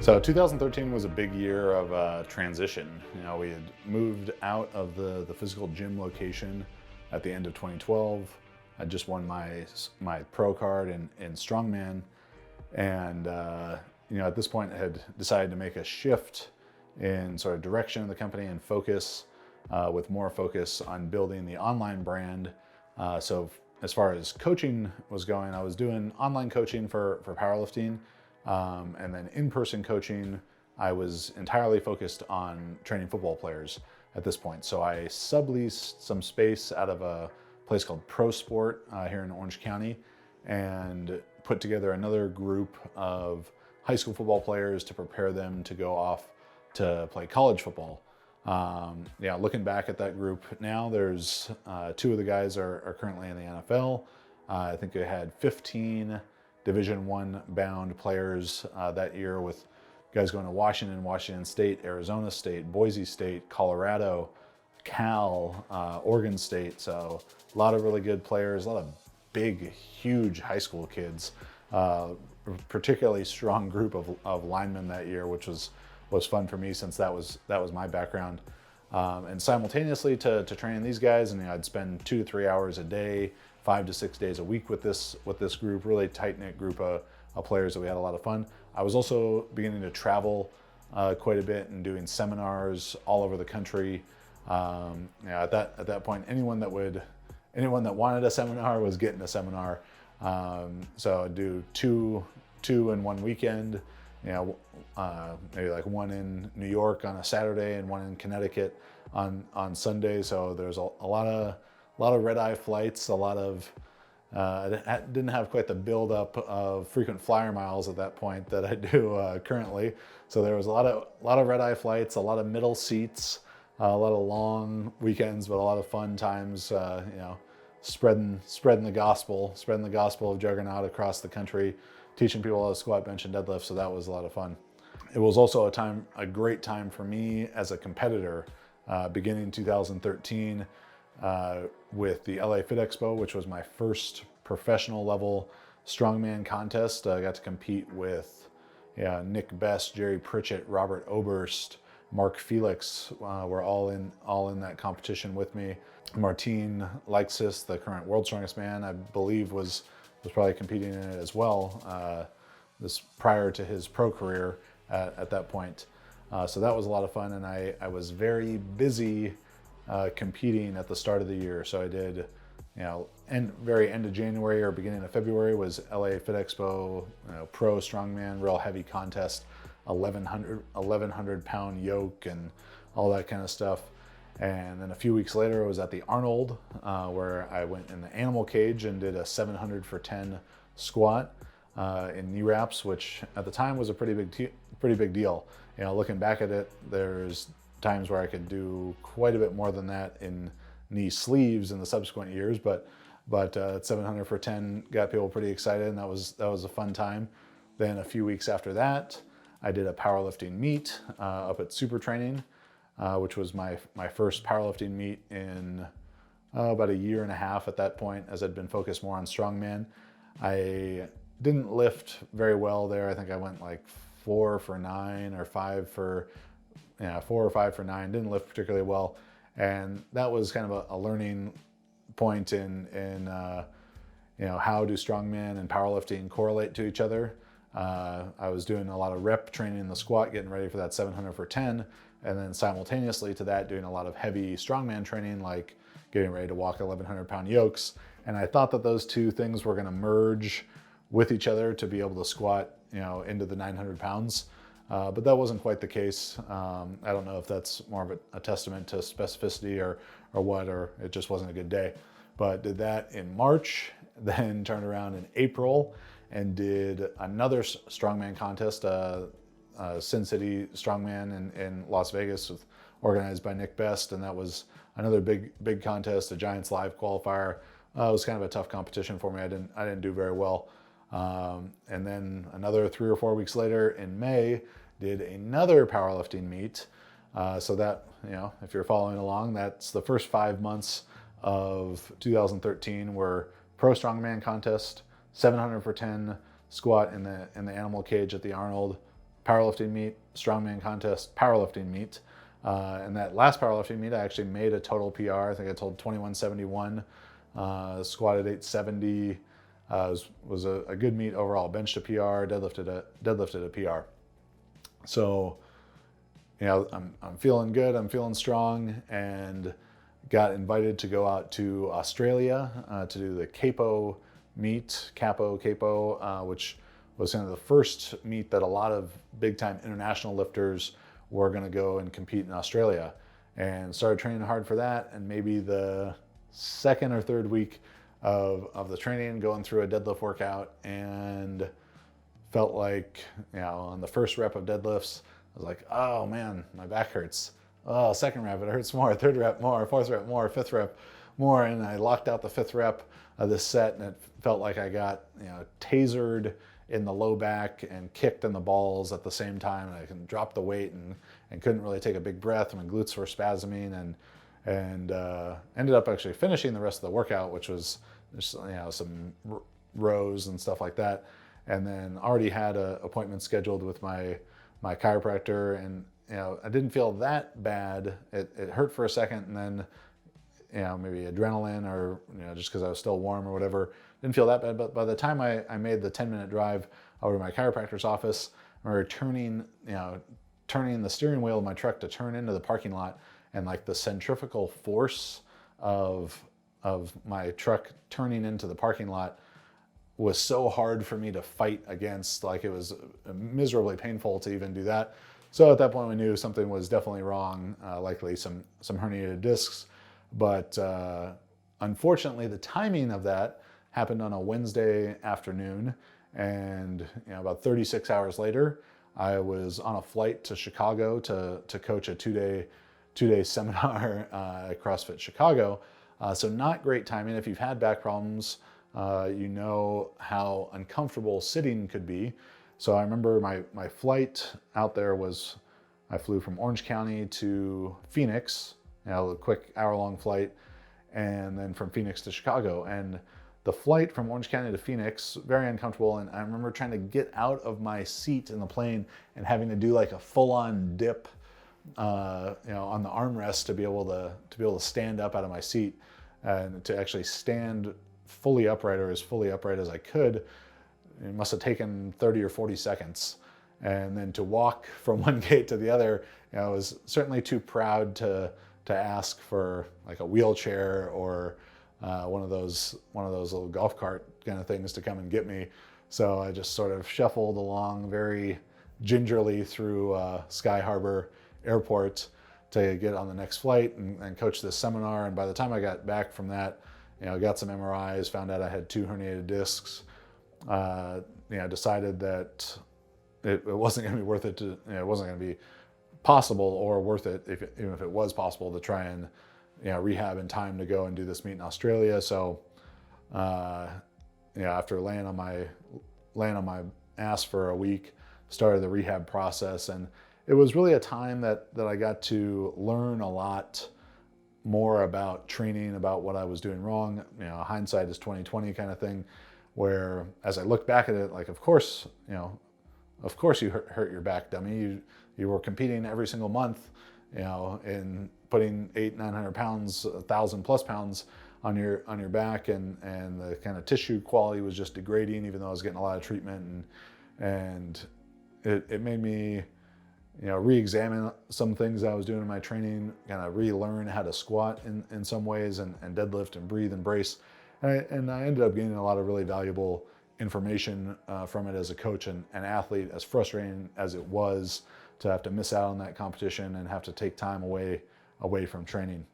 So 2013 was a big year of transition. We had moved out of the physical gym location at the end of 2012. I just won my pro card in strongman, and at this point I had decided to make a shift in sort of direction of the company and focus, with more focus on building the online brand. So as far as coaching was going, I was doing online coaching for powerlifting. And then in-person coaching, I was entirely focused on training football players at this point. So I subleased some space out of a place called Pro Sport here in Orange County, and put together another group of high school football players to prepare them to go off to play college football. Looking back at that group now, there's two of the guys are currently in the NFL. I think they had 15 Division I bound players that year, with guys going to Washington State, Arizona State, Boise State, Colorado, Cal, Oregon State. So a lot of really good players, a lot of big, huge high school kids, particularly strong group of linemen that year, which was fun for me since that was my background. And simultaneously to training these guys, and I'd spend 2 to 3 hours a day, 5 to 6 days a week with this group, really tight-knit group of players that we had a lot of fun. I was also beginning to travel quite a bit and doing seminars all over the country. At that point, anyone that wanted a seminar was getting a seminar. So I'd do two in one weekend. Maybe like one in New York on a Saturday and one in Connecticut on Sunday. So there's a lot of red-eye flights, I didn't have quite the build-up of frequent flyer miles at that point that I do currently. So there was a lot of red-eye flights, a lot of middle seats, a lot of long weekends, but a lot of fun times, spreading the gospel of Juggernaut across the country, teaching people how to squat, bench, and deadlift. So that was a lot of fun. It was also a great time for me as a competitor, beginning 2013, with the LA Fit Expo, which was my first professional level strongman contest. I got to compete with Nick Best, Jerry Pritchett, Robert Oberst, Mark Felix were all in that competition with me. Martin Leixis, the current world's strongest man, I believe was probably competing in it as well. This prior to his pro career at that point. So that was a lot of fun, and I was very busy competing at the start of the year. So I did, very end of January or beginning of February was LA Fit Expo, pro strongman, real heavy contest, 1,100 pound yoke and all that kind of stuff. And then a few weeks later, I was at the Arnold, where I went in the animal cage and did a 700 for 10 squat in knee wraps, which at the time was a pretty big deal. Looking back at it, there's times where I could do quite a bit more than that in knee sleeves in the subsequent years, but 700 for 10 got people pretty excited, and that was a fun time. Then a few weeks after that, I did a powerlifting meet up at Super Training, which was my first powerlifting meet in about a year and a half at that point, as I'd been focused more on strongman. I didn't lift very well there. I think I went like 4 for 9 or 5 for 4 or 5 for 9. Didn't lift particularly well, and that was kind of a learning point in how do strongman and powerlifting correlate to each other. I was doing a lot of rep training in the squat, getting ready for that 700 for 10, and then simultaneously to that doing a lot of heavy strongman training, like getting ready to walk 1,100 pound yokes. And I thought that those two things were going to merge with each other to be able to squat into the 900 pounds. But that wasn't quite the case. I don't know if that's more of a testament to specificity or what, or it just wasn't a good day. But did that in March, then turned around in April and did another strongman contest, Sin City Strongman in Las Vegas, organized by Nick Best, and that was another big contest, a Giants Live qualifier. It was kind of a tough competition for me. I didn't do very well. And then another 3 or 4 weeks later in May, did another powerlifting meet. So that, if you're following along, that's the first 5 months of 2013 were pro strongman contest, 700 for 10 squat in the animal cage at the Arnold, powerlifting meet, strongman contest, powerlifting meet. And that last powerlifting meet, I actually made a total PR. I think I told 2171, squatted 870. Was a good meet overall. Benched a PR, deadlifted a PR. So, I'm feeling good. I'm feeling strong, and got invited to go out to Australia to do the Capo meet, Capo, which was kind of the first meet that a lot of big-time international lifters were going to go and compete in Australia. And started training hard for that, and maybe the second or third week of the training, going through a deadlift workout, and felt like, on the first rep of deadlifts, I was like, oh man, my back hurts. Oh, second rep, it hurts more. Third rep more. Fourth rep more. Fifth rep more. And I locked out the fifth rep of this set, and it felt like I got tasered in the low back and kicked in the balls at the same time. And I can drop the weight and couldn't really take a big breath. My glutes were spasming, and ended up actually finishing the rest of the workout, which was just, some rows and stuff like that. And then already had an appointment scheduled with my chiropractor, and I didn't feel that bad. It hurt for a second, and then maybe adrenaline, or just because I was still warm or whatever, didn't feel that bad. But by the time I made the 10-minute drive over to my chiropractor's office, I remember turning the steering wheel of my truck to turn into the parking lot, and like the centrifugal force of my truck turning into the parking lot was so hard for me to fight against. Like, it was miserably painful to even do that. So at that point, we knew something was definitely wrong, likely some herniated discs. But unfortunately, the timing of that happened on a Wednesday afternoon, and about 36 hours later, I was on a flight to Chicago to coach a two-day seminar at CrossFit Chicago. So not great timing. If you've had back problems, you know how uncomfortable sitting could be. So I remember my flight out there was, I flew from Orange County to Phoenix, a quick hour-long flight, and then from Phoenix to Chicago. And the flight from Orange County to Phoenix, very uncomfortable. And I remember trying to get out of my seat in the plane and having to do like a full-on dip, on the armrest to be able to stand up out of my seat, and to actually stand fully upright, or as fully upright as I could. It must have taken 30 or 40 seconds. And then to walk from one gate to the other, I was certainly too proud to ask for like a wheelchair or one of those little golf cart kind of things to come and get me. So I just sort of shuffled along very gingerly through Sky Harbor Airport to get on the next flight and coach this seminar. And by the time I got back from that, got some MRIs, found out I had 2 herniated discs. Decided that it wasn't going to be worth it it wasn't going to be possible or worth it, even if it was possible, to try and rehab in time to go and do this meet in Australia. So after laying on my ass for a week, started the rehab process, and it was really a time that I got to learn a lot more about training, about what I was doing wrong. Hindsight is 20/20 kind of thing, where as I look back at it, like, of course you hurt your back, dummy. You were competing every single month, in putting 800-900 pounds, 1,000+ pounds on your back, and the kind of tissue quality was just degrading, even though I was getting a lot of treatment, and it made me re-examine some things I was doing in my training, kind of relearn how to squat in some ways, and deadlift and breathe and brace. And I ended up gaining a lot of really valuable information from it as a coach and athlete, as frustrating as it was to have to miss out on that competition and have to take time away from training.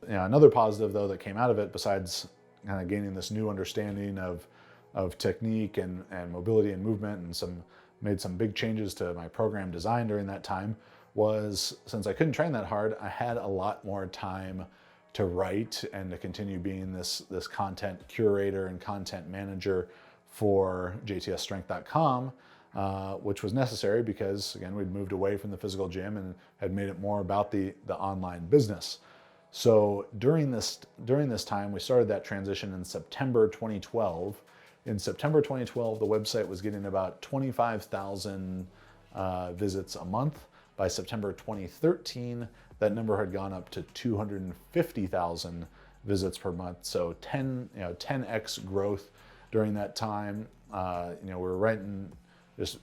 Another positive, though, that came out of it, besides kind of gaining this new understanding of technique and mobility and movement, and made some big changes to my program design during that time, was, since I couldn't train that hard, I had a lot more time to write and to continue being this content curator and content manager for JTSstrength.com, which was necessary because, again, we'd moved away from the physical gym and had made it more about the online business. So during this time, we started that transition in September 2012. In September 2012, the website was getting about 25,000 visits a month. By September 2013, that number had gone up to 250,000 visits per month. So 10x growth during that time. We're writing just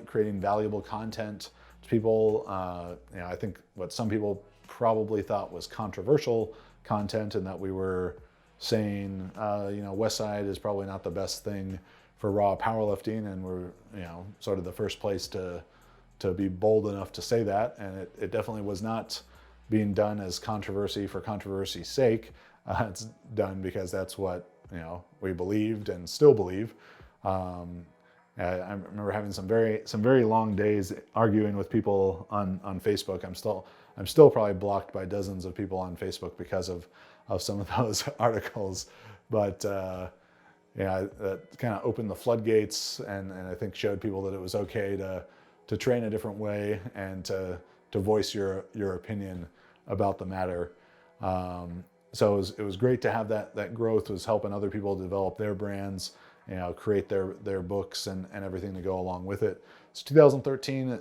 creating valuable content to people. I think what some people probably thought was controversial content, and that we were saying, Westside is probably not the best thing for raw powerlifting, and we're, sort of the first place to be bold enough to say that. And it definitely was not being done as controversy for controversy's sake. It's done because that's what, we believed and still believe. I remember having some very long days arguing with people on Facebook. I'm still probably blocked by dozens of people on Facebook because of some of those articles. But that kind of opened the floodgates, and I think showed people that it was okay to train a different way and to voice your opinion about the matter. So it was great to have that growth. Was helping other people develop their brands, create their books and everything to go along with it. So 2013,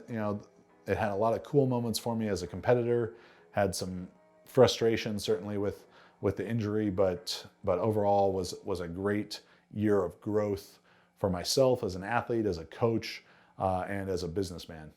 it had a lot of cool moments for me as a competitor. Had some frustration certainly with the injury, but overall was a great year of growth for myself as an athlete, as a coach, and as a businessman.